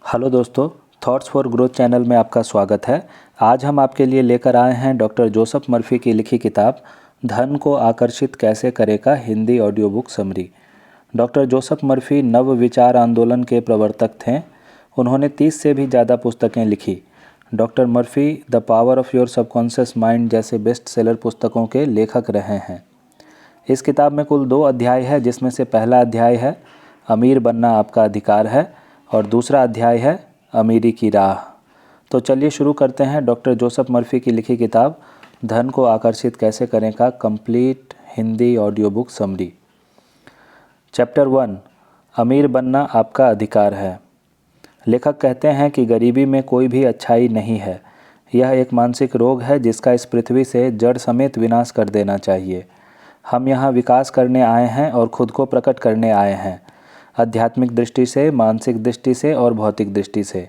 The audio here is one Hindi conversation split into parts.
हेलो दोस्तों, थॉट्स फॉर ग्रोथ चैनल में आपका स्वागत है। आज हम आपके लिए लेकर आए हैं डॉक्टर जोसेफ मर्फी की लिखी किताब धन को आकर्षित कैसे करे का Hindi audio book summary. Doctor Joseph Murphy नव विचार आंदोलन के प्रवर्तक थे। उन्होंने 30 से भी ज़्यादा पुस्तकें लिखी। Doctor Murphy the power of your subconscious mind जैसे बेस्ट सेलर पुस्तकों के लेखक रहे हैं। इस किताब में कुल 2 अध्याय है, जिसमें से पहला अध्याय है अमीर बनना आपका अधिकार है और दूसरा अध्याय है अमीरी की राह। तो चलिए शुरू करते हैं डॉक्टर जोसेफ मर्फी की लिखी किताब धन को आकर्षित कैसे करें का complete Hindi audio book summary. Chapter 1, अमीर बनना आपका अधिकार है। लेखक कहते हैं कि गरीबी में कोई भी अच्छाई नहीं है। यह एक मानसिक रोग है जिसका इस पृथ्वी से जड़ समेत विनाश कर देना चाहिए। हम यहाँ विकास करने आए हैं और खुद को प्रकट करने आए हैं, आध्यात्मिक दृष्टि से, मानसिक दृष्टि से और भौतिक दृष्टि से।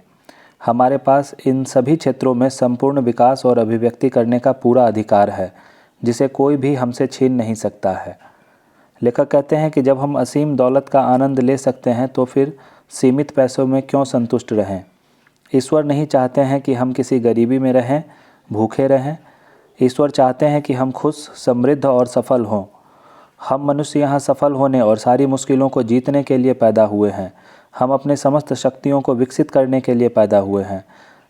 हमारे पास इन सभी क्षेत्रों में संपूर्ण विकास और अभिव्यक्ति करने का पूरा अधिकार है, जिसे कोई भी हमसे छीन नहीं सकता है। लेखक कहते हैं कि जब हम असीम दौलत का आनंद ले सकते हैं तो फिर सीमित पैसों में क्यों संतुष्ट रहें। ईश्वर नहीं चाहते हैं कि हम किसी गरीबी में रहें, भूखे रहें। ईश्वर चाहते हैं कि हम खुश, समृद्ध और सफल हों। हम मनुष्य यहाँ सफल होने और सारी मुश्किलों को जीतने के लिए पैदा हुए हैं। हम अपने समस्त शक्तियों को विकसित करने के लिए पैदा हुए हैं।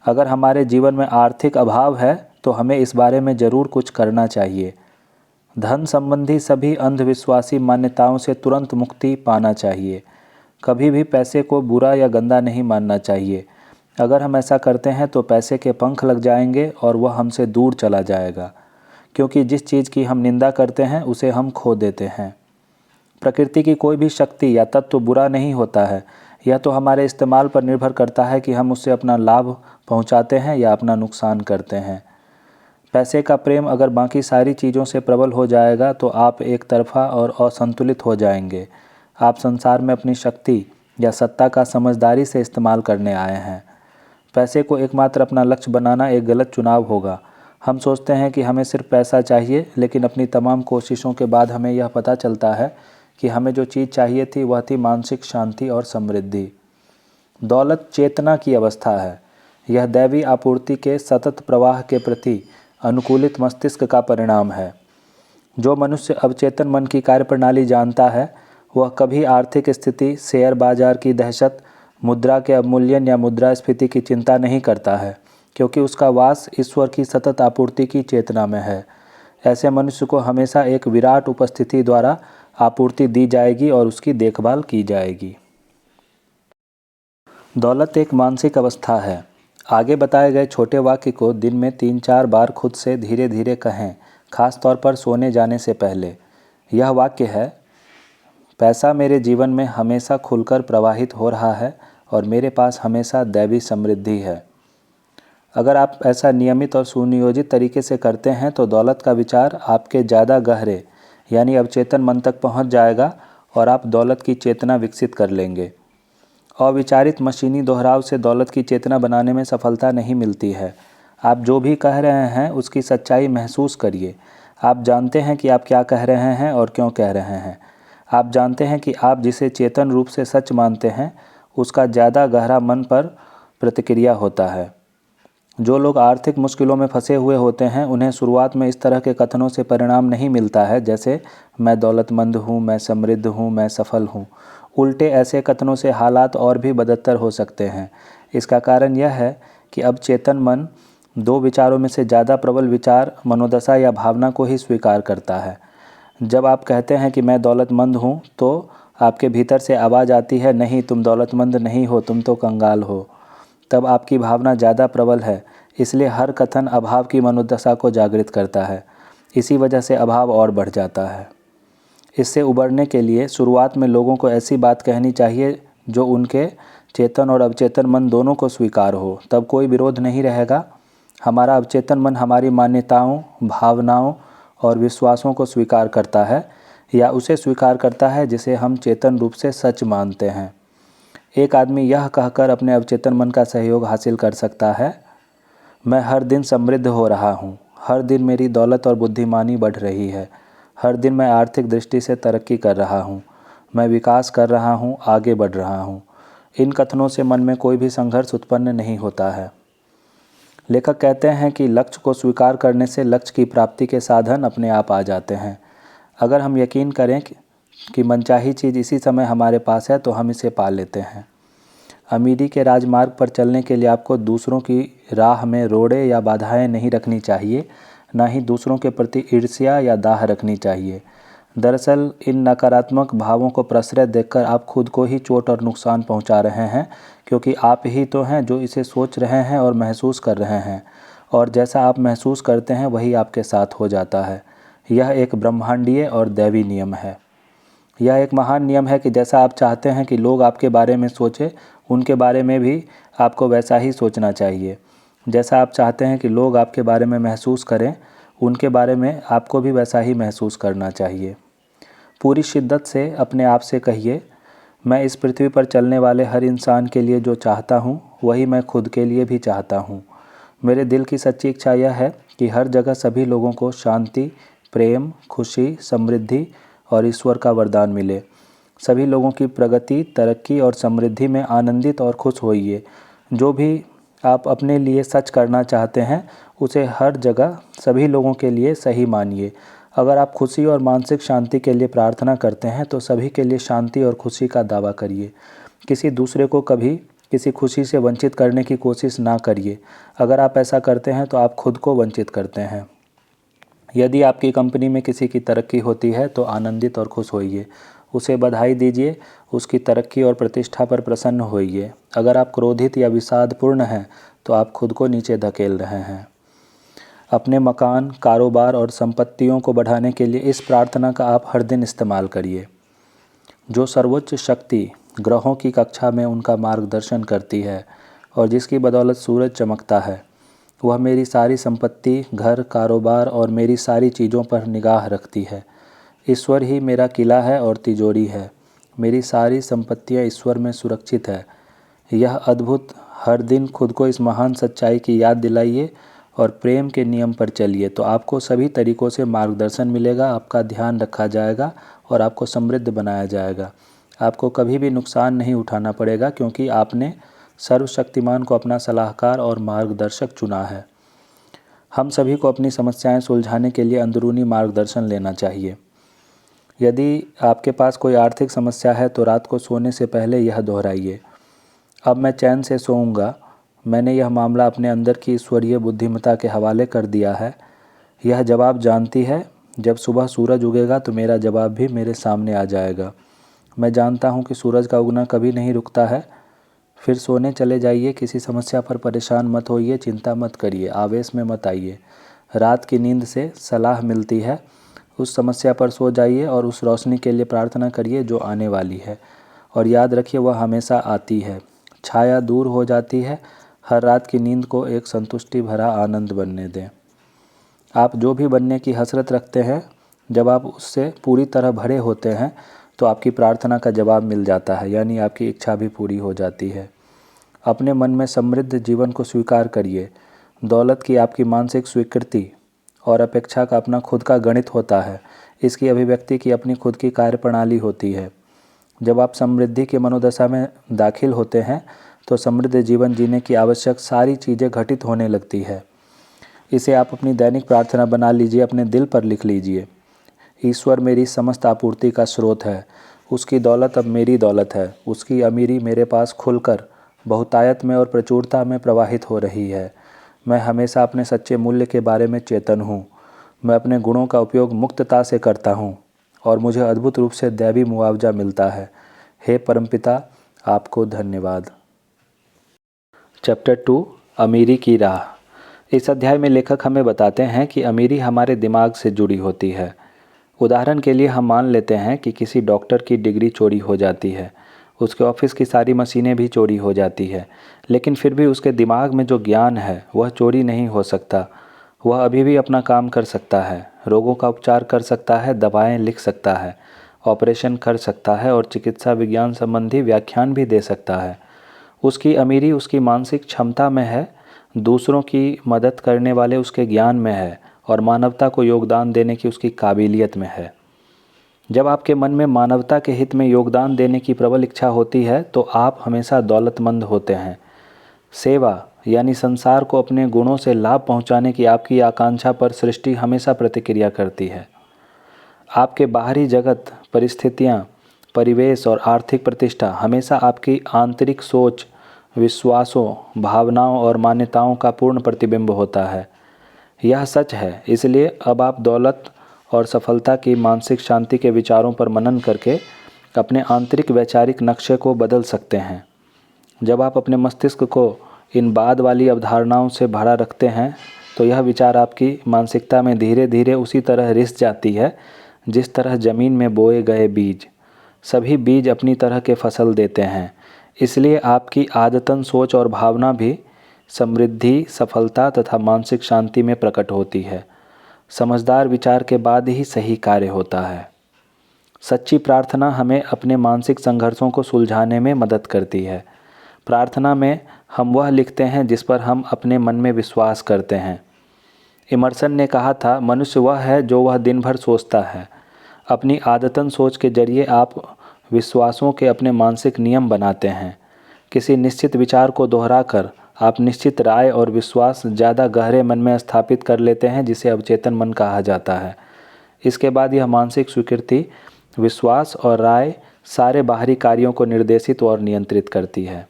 अगर हमारे जीवन में आर्थिक अभाव है तो हमें इस बारे में ज़रूर कुछ करना चाहिए। धन संबंधी सभी अंधविश्वासी मान्यताओं से तुरंत मुक्ति पाना चाहिए। कभी भी पैसे को बुरा या गंदा नहीं मानना चाहिए। अगर हम ऐसा करते हैं तो पैसे के पंख लग जाएंगे और वह हमसे दूर चला जाएगा, क्योंकि जिस चीज़ की हम निंदा करते हैं उसे हम खो देते हैं। प्रकृति की कोई भी शक्ति या तत्व बुरा नहीं होता है। यह तो हमारे इस्तेमाल पर निर्भर करता है कि हम उससे अपना लाभ पहुंचाते हैं या अपना नुकसान करते हैं। पैसे का प्रेम अगर बाकी सारी चीज़ों से प्रबल हो जाएगा तो आप एक तरफा और असंतुलित हो जाएंगे। आप संसार में अपनी शक्ति या सत्ता का समझदारी से इस्तेमाल करने आए हैं। पैसे को एकमात्र अपना लक्ष्य बनाना एक गलत चुनाव होगा। हम सोचते हैं कि हमें सिर्फ पैसा चाहिए, लेकिन अपनी तमाम कोशिशों के बाद हमें यह पता चलता है कि हमें जो चीज़ चाहिए थी वह थी मानसिक शांति और समृद्धि। दौलत चेतना की अवस्था है। यह दैवी आपूर्ति के सतत प्रवाह के प्रति अनुकूलित मस्तिष्क का परिणाम है। जो मनुष्य अवचेतन मन की कार्यप्रणाली जानता है वह कभी आर्थिक स्थिति, शेयर बाजार की दहशत, मुद्रा के अवमूल्यन या मुद्रास्फीति की चिंता नहीं करता है, क्योंकि उसका वास ईश्वर की सतत आपूर्ति की चेतना में है। ऐसे मनुष्य को हमेशा एक विराट उपस्थिति द्वारा आपूर्ति दी जाएगी और उसकी देखभाल की जाएगी। दौलत एक मानसिक अवस्था है। आगे बताए गए छोटे वाक्य को दिन में 3-4 बार खुद से धीरे धीरे कहें, खास तौर पर सोने जाने से पहले। यह वाक्य है, पैसा मेरे जीवन में हमेशा खुलकर प्रवाहित हो रहा है और मेरे पास हमेशा दैवी समृद्धि है। अगर आप ऐसा नियमित और सुनियोजित तरीके से करते हैं तो दौलत का विचार आपके ज़्यादा गहरे यानी अवचेतन मन तक पहुंच जाएगा और आप दौलत की चेतना विकसित कर लेंगे। अविचारित मशीनी दोहराव से दौलत की चेतना बनाने में सफलता नहीं मिलती है। आप जो भी कह रहे हैं उसकी सच्चाई महसूस करिए। आप जानते हैं कि आप क्या कह रहे हैं और क्यों कह रहे हैं। आप जानते हैं कि आप जिसे चेतन रूप से सच मानते हैं उसका ज़्यादा गहरा मन पर प्रतिक्रिया होता है। जो लोग आर्थिक मुश्किलों में फंसे हुए होते हैं उन्हें शुरुआत में इस तरह के कथनों से परिणाम नहीं मिलता है, जैसे मैं दौलतमंद हूँ, मैं समृद्ध हूँ, मैं सफल हूँ। उल्टे ऐसे कथनों से हालात और भी बदतर हो सकते हैं। इसका कारण यह है कि अब चेतन मन 2 विचारों में से ज़्यादा प्रबल विचार, मनोदशा या भावना को ही स्वीकार करता है। जब आप कहते हैं कि मैं दौलतमंद हूँ तो आपके भीतर से आवाज़ आती है, नहीं तुम दौलतमंद नहीं हो, तुम तो कंगाल हो। तब आपकी भावना ज़्यादा प्रबल है, इसलिए हर कथन अभाव की मनोदशा को जागृत करता है। इसी वजह से अभाव और बढ़ जाता है। इससे उबरने के लिए शुरुआत में लोगों को ऐसी बात कहनी चाहिए जो उनके चेतन और अवचेतन मन दोनों को स्वीकार हो, तब कोई विरोध नहीं रहेगा। हमारा अवचेतन मन हमारी मान्यताओं, भावनाओं और विश्वासों को स्वीकार करता है या उसे स्वीकार करता है जिसे हम चेतन रूप से सच मानते हैं। एक आदमी यह कहकर अपने अवचेतन मन का सहयोग हासिल कर सकता है, मैं हर दिन समृद्ध हो रहा हूँ, हर दिन मेरी दौलत और बुद्धिमानी बढ़ रही है, हर दिन मैं आर्थिक दृष्टि से तरक्की कर रहा हूँ, मैं विकास कर रहा हूँ, आगे बढ़ रहा हूँ। इन कथनों से मन में कोई भी संघर्ष उत्पन्न नहीं होता है। लेखक कहते हैं कि लक्ष्य को स्वीकार करने से लक्ष्य की प्राप्ति के साधन अपने आप आ जाते हैं। अगर हम यकीन करें कि मनचाही चीज़ इसी समय हमारे पास है तो हम इसे पा लेते हैं। अमीरी के राजमार्ग पर चलने के लिए आपको दूसरों की राह में रोड़े या बाधाएं नहीं रखनी चाहिए, ना ही दूसरों के प्रति ईर्ष्या या दाह रखनी चाहिए। दरअसल इन नकारात्मक भावों को प्रश्रय देकर आप खुद को ही चोट और नुकसान पहुंचा रहे हैं, क्योंकि आप ही तो हैं जो इसे सोच रहे हैं और महसूस कर रहे हैं, और जैसा आप महसूस करते हैं वही आपके साथ हो जाता है। यह एक ब्रह्मांडीय और दैवी नियम है। यह एक महान नियम है कि जैसा आप चाहते हैं कि लोग आपके बारे में सोचें, उनके बारे में भी आपको वैसा ही सोचना चाहिए। जैसा आप चाहते हैं कि लोग आपके बारे में महसूस करें, उनके बारे में आपको भी वैसा ही महसूस करना चाहिए। पूरी शिद्दत से अपने आप से कहिए, मैं इस पृथ्वी पर चलने वाले हर इंसान के लिए जो चाहता हूँ वही मैं खुद के लिए भी चाहता हूँ। मेरे दिल की सच्ची इच्छा यह है कि हर जगह सभी लोगों को शांति, प्रेम, खुशी, समृद्धि और ईश्वर का वरदान मिले। सभी लोगों की प्रगति, तरक्की और समृद्धि में आनंदित और खुश होइए। जो भी आप अपने लिए सच करना चाहते हैं उसे हर जगह सभी लोगों के लिए सही मानिए। अगर आप खुशी और मानसिक शांति के लिए प्रार्थना करते हैं तो सभी के लिए शांति और खुशी का दावा करिए। किसी दूसरे को कभी किसी खुशी से वंचित करने की कोशिश ना करिए। अगर आप ऐसा करते हैं तो आप खुद को वंचित करते हैं। यदि आपकी कंपनी में किसी की तरक्की होती है तो आनंदित और खुश होइए, उसे बधाई दीजिए, उसकी तरक्की और प्रतिष्ठा पर प्रसन्न होइए। अगर आप क्रोधित या विषादपूर्ण हैं तो आप खुद को नीचे धकेल रहे हैं। अपने मकान, कारोबार और संपत्तियों को बढ़ाने के लिए इस प्रार्थना का आप हर दिन इस्तेमाल करिए। जो सर्वोच्च शक्ति ग्रहों की कक्षा में उनका मार्गदर्शन करती है और जिसकी बदौलत सूरज चमकता है, वह मेरी सारी संपत्ति, घर, कारोबार और मेरी सारी चीज़ों पर निगाह रखती है। ईश्वर ही मेरा किला है और तिजोरी है। मेरी सारी संपत्तियां ईश्वर में सुरक्षित है। यह अद्भुत हर दिन खुद को इस महान सच्चाई की याद दिलाइए और प्रेम के नियम पर चलिए, तो आपको सभी तरीक़ों से मार्गदर्शन मिलेगा, आपका ध्यान रखा जाएगा और आपको समृद्ध बनाया जाएगा। आपको कभी भी नुकसान नहीं उठाना पड़ेगा, क्योंकि आपने सर्वशक्तिमान को अपना सलाहकार और मार्गदर्शक चुना है। हम सभी को अपनी समस्याएं सुलझाने के लिए अंदरूनी मार्गदर्शन लेना चाहिए। यदि आपके पास कोई आर्थिक समस्या है तो रात को सोने से पहले यह दोहराइए, अब मैं चैन से सोऊंगा। मैंने यह मामला अपने अंदर की ईश्वरीय बुद्धिमत्ता के हवाले कर दिया है। यह जवाब जानती है। जब सुबह सूरज उगेगा तो मेरा जवाब भी मेरे सामने आ जाएगा। मैं जानता हूँ कि सूरज का उगना कभी नहीं रुकता है। फिर सोने चले जाइए। किसी समस्या पर परेशान मत होइए, चिंता मत करिए, आवेश में मत आइए। रात की नींद से सलाह मिलती है। उस समस्या पर सो जाइए और उस रोशनी के लिए प्रार्थना करिए जो आने वाली है, और याद रखिए वह हमेशा आती है। छाया दूर हो जाती है। हर रात की नींद को एक संतुष्टि भरा आनंद बनने दें। आप जो भी बनने की हसरत रखते हैं, जब आप उससे पूरी तरह भरे होते हैं तो आपकी प्रार्थना का जवाब मिल जाता है, यानी आपकी इच्छा भी पूरी हो जाती है। अपने मन में समृद्ध जीवन को स्वीकार करिए। दौलत की आपकी मानसिक स्वीकृति और अपेक्षा का अपना खुद का गणित होता है। इसकी अभिव्यक्ति की अपनी खुद की कार्यप्रणाली होती है। जब आप समृद्धि की मनोदशा में दाखिल होते हैं तो समृद्ध जीवन जीने की आवश्यक सारी चीज़ें घटित होने लगती है। इसे आप अपनी दैनिक प्रार्थना बना लीजिए, अपने दिल पर लिख लीजिए। ईश्वर मेरी समस्त आपूर्ति का स्रोत है। उसकी दौलत अब मेरी दौलत है। उसकी अमीरी मेरे पास खुलकर बहुतायत में और प्रचुरता में प्रवाहित हो रही है। मैं हमेशा अपने सच्चे मूल्य के बारे में चेतन हूँ। मैं अपने गुणों का उपयोग मुक्तता से करता हूँ और मुझे अद्भुत रूप से दैवी मुआवजा मिलता है। हे परमपिता, आपको धन्यवाद। चैप्टर 2, अमीरी की राह। इस अध्याय में लेखक हमें बताते हैं कि अमीरी हमारे दिमाग से जुड़ी होती है। उदाहरण के लिए हम मान लेते हैं कि किसी डॉक्टर की डिग्री चोरी हो जाती है, उसके ऑफिस की सारी मशीनें भी चोरी हो जाती है, लेकिन फिर भी उसके दिमाग में जो ज्ञान है वह चोरी नहीं हो सकता। वह अभी भी अपना काम कर सकता है, रोगों का उपचार कर सकता है, दवाएं लिख सकता है, ऑपरेशन कर सकता है और चिकित्सा विज्ञान संबंधी व्याख्यान भी दे सकता है। उसकी अमीरी उसकी मानसिक क्षमता में है, दूसरों की मदद करने वाले उसके ज्ञान में है और मानवता को योगदान देने की उसकी काबिलियत में है। जब आपके मन में मानवता के हित में योगदान देने की प्रबल इच्छा होती है तो आप हमेशा दौलतमंद होते हैं। सेवा यानी संसार को अपने गुणों से लाभ पहुंचाने की आपकी आकांक्षा पर सृष्टि हमेशा प्रतिक्रिया करती है। आपके बाहरी जगत, परिस्थितियाँ, परिवेश और आर्थिक प्रतिष्ठा हमेशा आपकी आंतरिक सोच, विश्वासों, भावनाओं और मान्यताओं का पूर्ण प्रतिबिंब होता है। यह सच है, इसलिए अब आप दौलत और सफलता की मानसिक शांति के विचारों पर मनन करके अपने आंतरिक वैचारिक नक्शे को बदल सकते हैं। जब आप अपने मस्तिष्क को इन बाद वाली अवधारणाओं से भरा रखते हैं तो यह विचार आपकी मानसिकता में धीरे धीरे उसी तरह रिस जाती है जिस तरह ज़मीन में बोए गए बीज। सभी बीज अपनी तरह के फसल देते हैं, इसलिए आपकी आदतन सोच और भावना भी समृद्धि, सफलता तथा मानसिक शांति में प्रकट होती है। समझदार विचार के बाद ही सही कार्य होता है। सच्ची प्रार्थना हमें अपने मानसिक संघर्षों को सुलझाने में मदद करती है। प्रार्थना में हम वह लिखते हैं जिस पर हम अपने मन में विश्वास करते हैं। इमर्सन ने कहा था, मनुष्य वह है जो वह दिन भर सोचता है। अपनी आदतन सोच के जरिए आप विश्वासों के अपने मानसिक नियम बनाते हैं। किसी निश्चित विचार को दोहराकर आप निश्चित राय और विश्वास ज़्यादा गहरे मन में स्थापित कर लेते हैं, जिसे अवचेतन मन कहा जाता है। इसके बाद यह मानसिक स्वीकृति, विश्वास और राय सारे बाहरी कार्यों को निर्देशित और नियंत्रित करती है।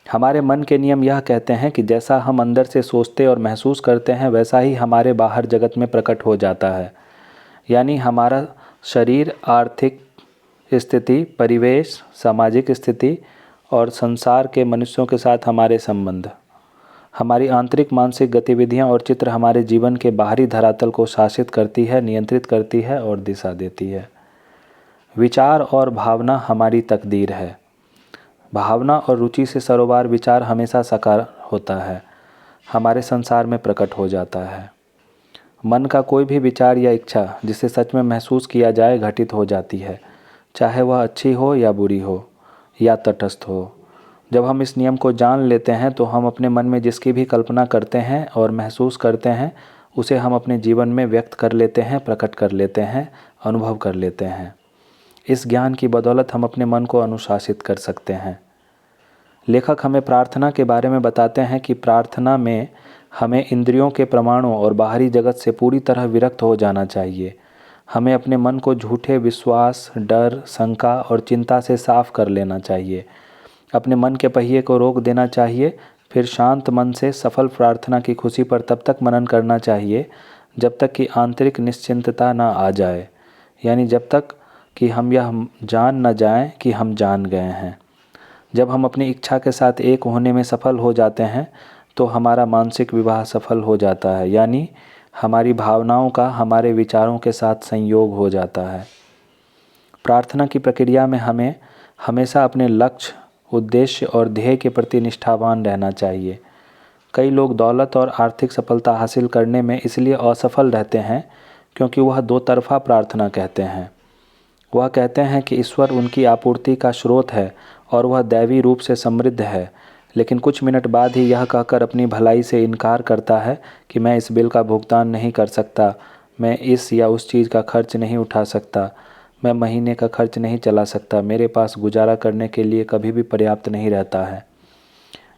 हमारे मन के नियम यह कहते हैं कि जैसा हम अंदर से सोचते और महसूस करते हैं वैसा ही हमारे बाहर जगत में प्रकट हो जाता है। यानी हमारा शरीर, आर्थिक स्थिति, परिवेश, सामाजिक स्थिति और संसार के मनुष्यों के साथ हमारे संबंध, हमारी आंतरिक मानसिक गतिविधियां और चित्र हमारे जीवन के बाहरी धरातल को शासित करती है, नियंत्रित करती है और दिशा देती है। विचार और भावना हमारी तकदीर है। भावना और रुचि से सरोकार विचार हमेशा साकार होता है, हमारे संसार में प्रकट हो जाता है। मन का कोई भी विचार या इच्छा जिसे सच में महसूस किया जाए घटित हो जाती है, चाहे वह अच्छी हो या बुरी हो या तटस्थ हो। जब हम इस नियम को जान लेते हैं तो हम अपने मन में जिसकी भी कल्पना करते हैं और महसूस करते हैं उसे हम अपने जीवन में व्यक्त कर लेते हैं, प्रकट कर लेते हैं, अनुभव कर लेते हैं। इस ज्ञान की बदौलत हम अपने मन को अनुशासित कर सकते हैं। लेखक हमें प्रार्थना के बारे में बताते हैं कि प्रार्थना में हमें इंद्रियों के प्रमाणों और बाहरी जगत से पूरी तरह विरक्त हो जाना चाहिए। हमें अपने मन को झूठे विश्वास, डर, शंका और चिंता से साफ कर लेना चाहिए। अपने मन के पहिए को रोक देना चाहिए। फिर शांत मन से सफल प्रार्थना की खुशी पर तब तक मनन करना चाहिए जब तक कि आंतरिक निश्चिंतता ना आ जाए, यानी जब तक कि हम यह जान न जाएं कि हम जान गए हैं। जब हम अपनी इच्छा के साथ एक होने में सफल हो जाते हैं तो हमारा मानसिक विवाह सफल हो जाता है, यानी हमारी भावनाओं का हमारे विचारों के साथ संयोग हो जाता है। प्रार्थना की प्रक्रिया में हमें हमेशा अपने लक्ष्य, उद्देश्य और ध्येय के प्रति निष्ठावान रहना चाहिए। कई लोग दौलत और आर्थिक सफलता हासिल करने में इसलिए असफल रहते हैं क्योंकि वह दो तरफा प्रार्थना कहते हैं। वह कहते हैं कि ईश्वर उनकी आपूर्ति का स्रोत है और वह दैवी रूप से समृद्ध है, लेकिन कुछ मिनट बाद ही यह कहकर अपनी भलाई से इनकार करता है कि मैं इस बिल का भुगतान नहीं कर सकता, मैं इस या उस चीज़ का खर्च नहीं उठा सकता, मैं महीने का खर्च नहीं चला सकता, मेरे पास गुजारा करने के लिए कभी भी पर्याप्त नहीं रहता है।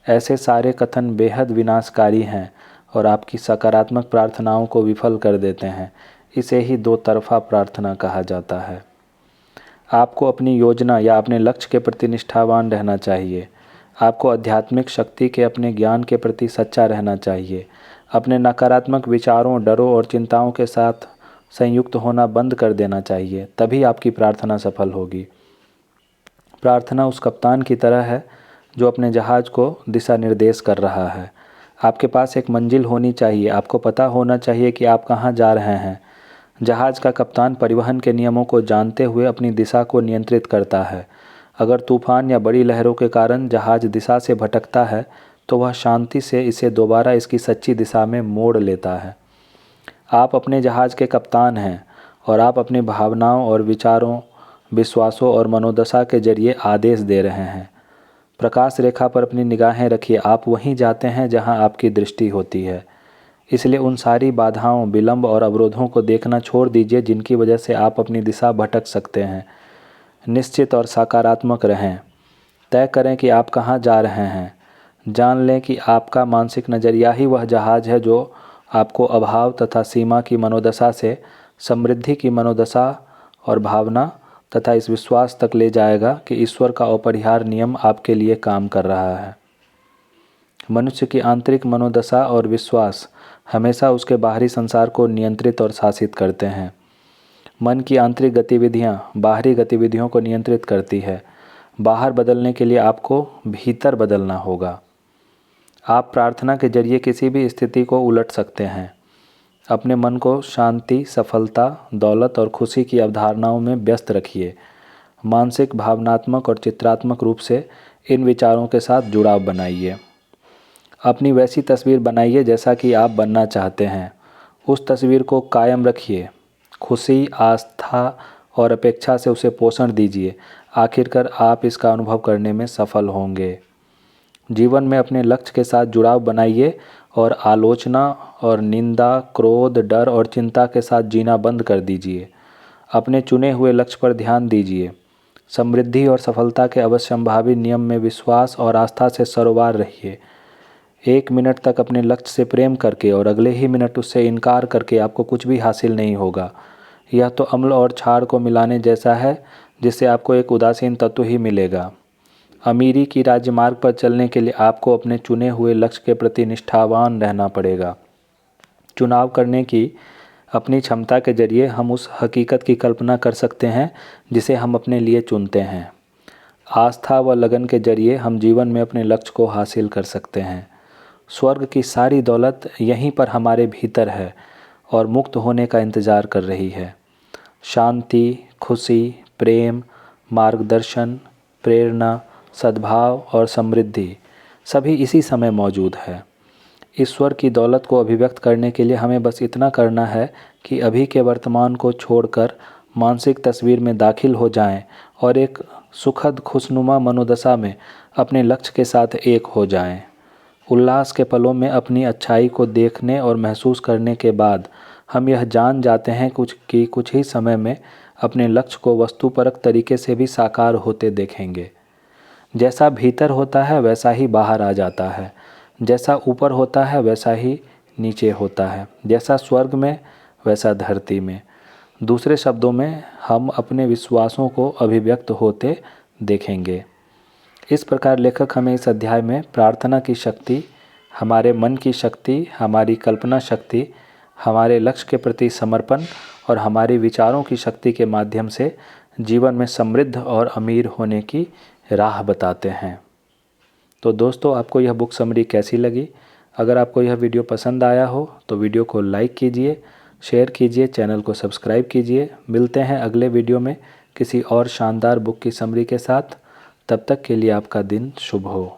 ऐसे सारे कथन बेहद विनाशकारी हैं और आपकी सकारात्मक प्रार्थनाओं को विफल कर देते हैं। इसे ही दो तरफा प्रार्थना कहा जाता है। आपको अपनी योजना या अपने लक्ष्य के प्रति निष्ठावान रहना चाहिए। आपको आध्यात्मिक शक्ति के अपने ज्ञान के प्रति सच्चा रहना चाहिए। अपने नकारात्मक विचारों, डरों और चिंताओं के साथ संयुक्त होना बंद कर देना चाहिए, तभी आपकी प्रार्थना सफल होगी। प्रार्थना उस कप्तान की तरह है जो अपने जहाज़ को दिशा निर्देश कर रहा है। आपके पास एक मंजिल होनी चाहिए, आपको पता होना चाहिए कि आप कहाँ जा रहे हैं। जहाज़ का कप्तान परिवहन के नियमों को जानते हुए अपनी दिशा को नियंत्रित करता है। अगर तूफान या बड़ी लहरों के कारण जहाज़ दिशा से भटकता है तो वह शांति से इसे दोबारा इसकी सच्ची दिशा में मोड़ लेता है। आप अपने जहाज़ के कप्तान हैं और आप अपनी भावनाओं और विचारों, विश्वासों और मनोदशा के जरिए आदेश दे रहे हैं। प्रकाश रेखा पर अपनी निगाहें रखिए, आप वहीं जाते हैं जहां आपकी दृष्टि होती है। इसलिए उन सारी बाधाओं, विलंब और अवरोधों को देखना छोड़ दीजिए जिनकी वजह से आप अपनी दिशा भटक सकते हैं। निश्चित और सकारात्मक रहें। तय करें कि आप कहाँ जा रहे हैं। जान लें कि आपका मानसिक नज़रिया ही वह जहाज़ है जो आपको अभाव तथा सीमा की मनोदशा से समृद्धि की मनोदशा और भावना तथा इस विश्वास तक ले जाएगा कि ईश्वर का अपरिहार्य नियम आपके लिए काम कर रहा है। मनुष्य की आंतरिक मनोदशा और विश्वास हमेशा उसके बाहरी संसार को नियंत्रित और शासित करते हैं। मन की आंतरिक गतिविधियाँ बाहरी गतिविधियों को नियंत्रित करती है। बाहर बदलने के लिए आपको भीतर बदलना होगा। आप प्रार्थना के जरिए किसी भी स्थिति को उलट सकते हैं। अपने मन को शांति, सफलता, दौलत और खुशी की अवधारणाओं में व्यस्त रखिए। मानसिक, भावनात्मक और चित्रात्मक रूप से इन विचारों के साथ जुड़ाव बनाइए। अपनी वैसी तस्वीर बनाइए जैसा कि आप बनना चाहते हैं। उस तस्वीर को कायम रखिए। खुशी, आस्था और अपेक्षा से उसे पोषण दीजिए। आखिरकार आप इसका अनुभव करने में सफल होंगे। जीवन में अपने लक्ष्य के साथ जुड़ाव बनाइए और आलोचना और निंदा, क्रोध, डर और चिंता के साथ जीना बंद कर दीजिए। अपने चुने हुए लक्ष्य पर ध्यान दीजिए। समृद्धि और सफलता के अवश्यंभावी नियम में विश्वास और आस्था से सरोवर रहिए। 1 मिनट तक अपने लक्ष्य से प्रेम करके और अगले ही मिनट उससे इनकार करके आपको कुछ भी हासिल नहीं होगा। यह तो अम्ल और क्षार को मिलाने जैसा है, जिससे आपको एक उदासीन तत्व ही मिलेगा। अमीरी की राजमार्ग पर चलने के लिए आपको अपने चुने हुए लक्ष्य के प्रति निष्ठावान रहना पड़ेगा। चुनाव करने की अपनी क्षमता के जरिए हम उस हकीकत की कल्पना कर सकते हैं जिसे हम अपने लिए चुनते हैं। आस्था व लगन के जरिए हम जीवन में अपने लक्ष्य को हासिल कर सकते हैं। स्वर्ग की सारी दौलत यहीं पर हमारे भीतर है और मुक्त होने का इंतज़ार कर रही है। शांति, खुशी, प्रेम, मार्गदर्शन, प्रेरणा, सद्भाव और समृद्धि सभी इसी समय मौजूद है। ईश्वर की दौलत को अभिव्यक्त करने के लिए हमें बस इतना करना है कि अभी के वर्तमान को छोड़कर मानसिक तस्वीर में दाखिल हो जाएं और एक सुखद खुशनुमा मनोदशा में अपने लक्ष्य के साथ एक हो जाएं। उल्लास के पलों में अपनी अच्छाई को देखने और महसूस करने के बाद हम यह जान जाते हैं कि कुछ ही समय में अपने लक्ष्य को वस्तुपरक तरीके से भी साकार होते देखेंगे। जैसा भीतर होता है वैसा ही बाहर आ जाता है। जैसा ऊपर होता है वैसा ही नीचे होता है। जैसा स्वर्ग में वैसा धरती में। दूसरे शब्दों में हम अपने विश्वासों को अभिव्यक्त होते देखेंगे। इस प्रकार लेखक हमें इस अध्याय में प्रार्थना की शक्ति, हमारे मन की शक्ति, हमारी कल्पना शक्ति, हमारे लक्ष्य के प्रति समर्पण और हमारे विचारों की शक्ति के माध्यम से जीवन में समृद्ध और अमीर होने की राह बताते हैं। तो दोस्तों, आपको यह बुक समरी कैसी लगी? अगर आपको यह वीडियो पसंद आया हो तो वीडियो को लाइक कीजिए, शेयर कीजिए, चैनल को सब्सक्राइब कीजिए। मिलते हैं अगले वीडियो में किसी और शानदार बुक की समरी के साथ। तब तक के लिए आपका दिन शुभ हो।